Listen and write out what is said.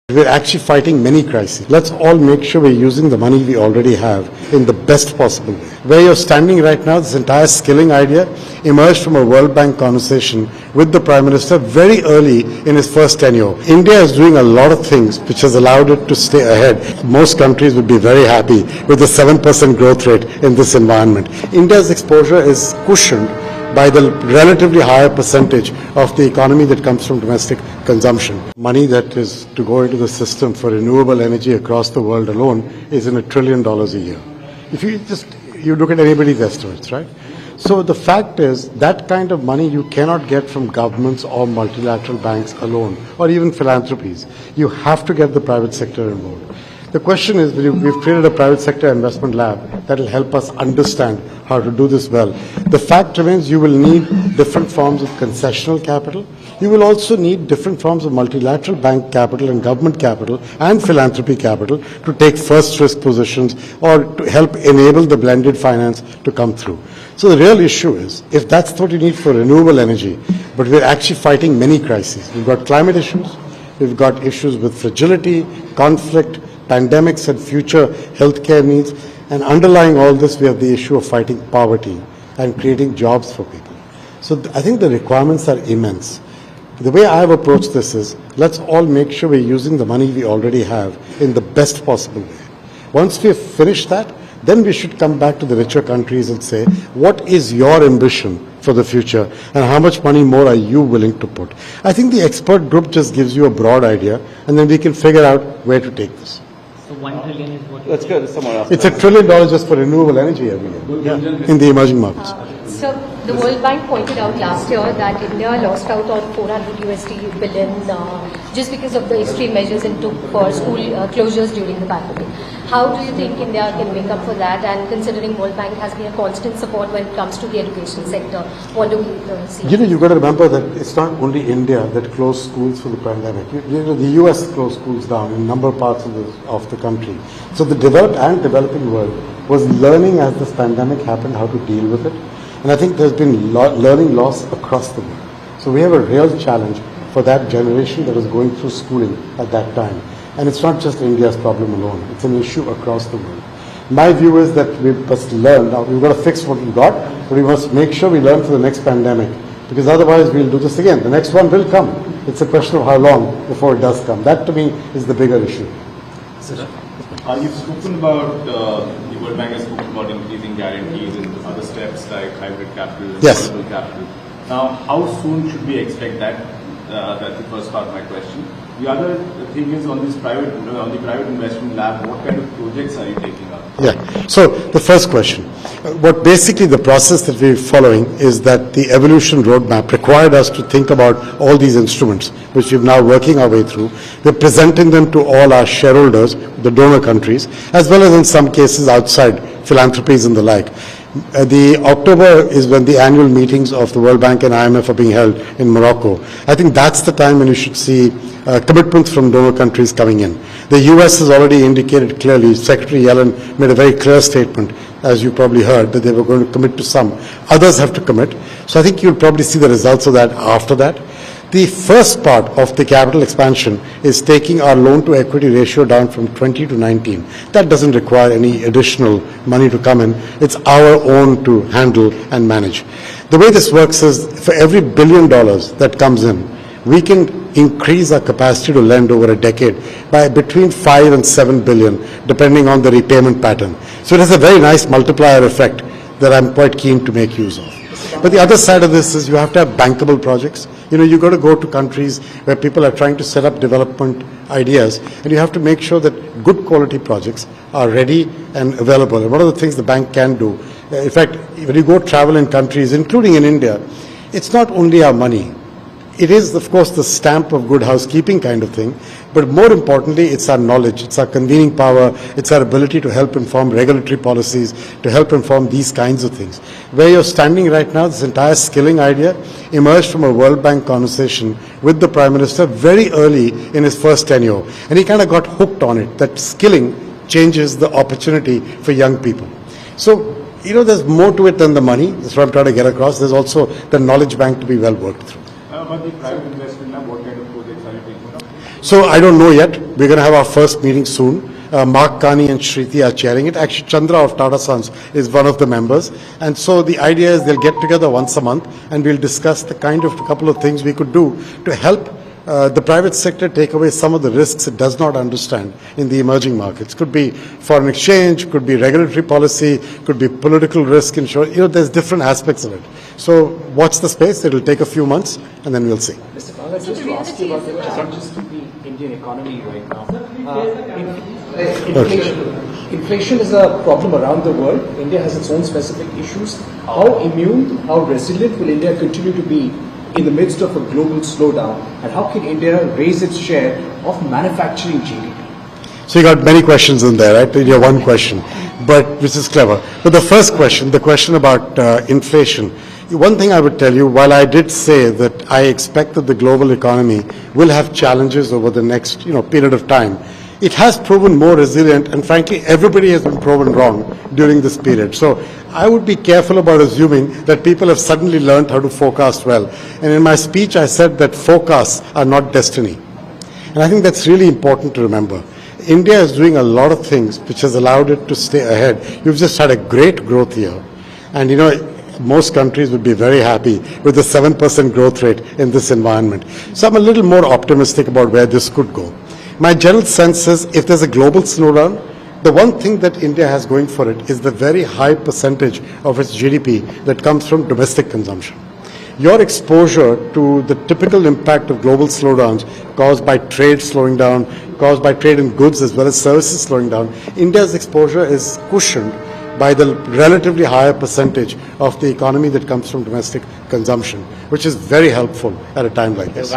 We're actually fighting many crises. Let's all make sure we're using the money we already have in the best possible way. Where you're standing right now, this entire skilling idea emerged from a World Bank conversation with the Prime Minister very early in his first tenure. India is doing a lot of things which has allowed it to stay ahead. Most countries would be very happy with the 7% growth rate in this environment. India's exposure is cushioned by the relatively higher percentage of the economy that comes from domestic consumption. Money that is to go into the system for renewable energy across the world alone is in $1 trillion a year. If you look at anybody's estimates, right? So the fact is that kind of money you cannot get from governments or multilateral banks alone, or even philanthropies. You have to get the private sector involved. The question is, we've created a private sector investment lab that will help us understand how to do this well. The fact remains you will need different forms of concessional capital. You will also need different forms of multilateral bank capital and government capital and philanthropy capital to take first risk positions or to help enable the blended finance to come through. So the real issue is, if that's what you need for renewable energy, but we're actually fighting many crises. We've got climate issues, we've got issues with fragility, conflict, pandemics and future healthcare needs, and underlying all this we have the issue of fighting poverty and creating jobs for people. So I think the requirements are immense. The way I've approached this is, let's all make sure we're using the money we already have in the best possible way. Once we've finished that, then we should come back to the richer countries and say, what is your ambition for the future and how much money more are you willing to put? I think the expert group just gives you a broad idea and then we can figure out where to take this. So 1 trillion is what? Let's go to someone else. It's $1 trillion just for renewable energy every year in the emerging markets. So the World Bank pointed out last year that India lost out on $400 billion just because of the extreme measures it took for school closures during the pandemic. How do you think India can make up for that? And considering World Bank has been a constant support when it comes to the education sector, what do we see? You've got to remember that it's not only India that closed schools for the pandemic. The US closed schools down in a number of parts of the country. So the developed and developing world was learning as this pandemic happened how to deal with it. And I think there's been learning loss across the world. So we have a real challenge for that generation that was going through schooling at that time. And it's not just India's problem alone. It's an issue across the world. My view is that we must learn. Now, we've got to fix what we got, but we must make sure we learn for the next pandemic, because otherwise we'll do this again. The next one will come. It's a question of how long before it does come. That, to me, is the bigger issue. You've spoken about, the World Bank has spoken about increasing guarantees and other steps like hybrid capital and Yes. global capital. Now, how soon should we expect that? That's the first part of my question. The other thing is on the private investment lab, what kind of projects are you taking up? Yeah. So the first question, what basically the process that we're following is that the evolution roadmap required us to think about all these instruments, which we're now working our way through. We're presenting them to all our shareholders, the donor countries, as well as in some cases outside philanthropies and the like. The October is when the annual meetings of the World Bank and IMF are being held in Morocco. I think that's the time when you should see commitments from donor countries coming in. The US has already indicated clearly, Secretary Yellen made a very clear statement, as you probably heard, that they were going to commit to some. Others have to commit. So I think you'll probably see the results of that after that. The first part of the capital expansion is taking our loan to equity ratio down from 20 to 19. That doesn't require any additional money to come in. It's our own to handle and manage. The way this works is for every $1 billion that comes in, we can increase our capacity to lend over a decade by between 5 and 7 billion, depending on the repayment pattern. So it has a very nice multiplier effect that I'm quite keen to make use of. But the other side of this is you have to have bankable projects. You've got to go to countries where people are trying to set up development ideas, and you have to make sure that good quality projects are ready and available. And one of the things the bank can do, in fact, when you go travel in countries, including in India, it's not only our money. It is, of course, the stamp of good housekeeping kind of thing, but more importantly, it's our knowledge, it's our convening power, it's our ability to help inform regulatory policies, to help inform these kinds of things. Where you're standing right now, this entire skilling idea emerged from a World Bank conversation with the Prime Minister very early in his first tenure, and he kind of got hooked on it, that skilling changes the opportunity for young people. So, there's more to it than the money. That's what I'm trying to get across. There's also the knowledge bank to be well worked through. About the private investment lab, what kind of projects are you taking up? So I don't know yet. We're going to have our first meeting soon. Mark Kani and Shriti are chairing it. Actually, Chandra of Tata Sons is one of the members. And so the idea is they'll get together once a month and we'll discuss the kind of couple of things we could do to help the private sector take away some of the risks it does not understand in the emerging markets. Could be foreign exchange, could be regulatory policy, could be political risk insurance. There's different aspects of it. So watch the space. It'll take a few months and then we'll see. Mr. Banga, just to ask you about the challenges to the Indian economy right now. Inflation is a problem around the world. India has its own specific issues. How immune, how resilient will India continue to be in the midst of a global slowdown? And how can India raise its share of manufacturing GDP? So you got many questions in there, right? Your one question, but which is clever. But the first question, the question about inflation. One thing I would tell you, while I did say that I expect that the global economy will have challenges over the next period of time, it has proven more resilient, and frankly, everybody has been proven wrong during this period. So I would be careful about assuming that people have suddenly learned how to forecast well. And in my speech, I said that forecasts are not destiny. And I think that's really important to remember. India is doing a lot of things which has allowed it to stay ahead. You've just had a great growth year. And most countries would be very happy with the 7% growth rate in this environment. So I'm a little more optimistic about where this could go. My general sense is if there's a global slowdown, the one thing that India has going for it is the very high percentage of its GDP that comes from domestic consumption. Your exposure to the typical impact of global slowdowns caused by trade slowing down, caused by trade in goods as well as services slowing down, India's exposure is cushioned by the relatively higher percentage of the economy that comes from domestic consumption, which is very helpful at a time like this.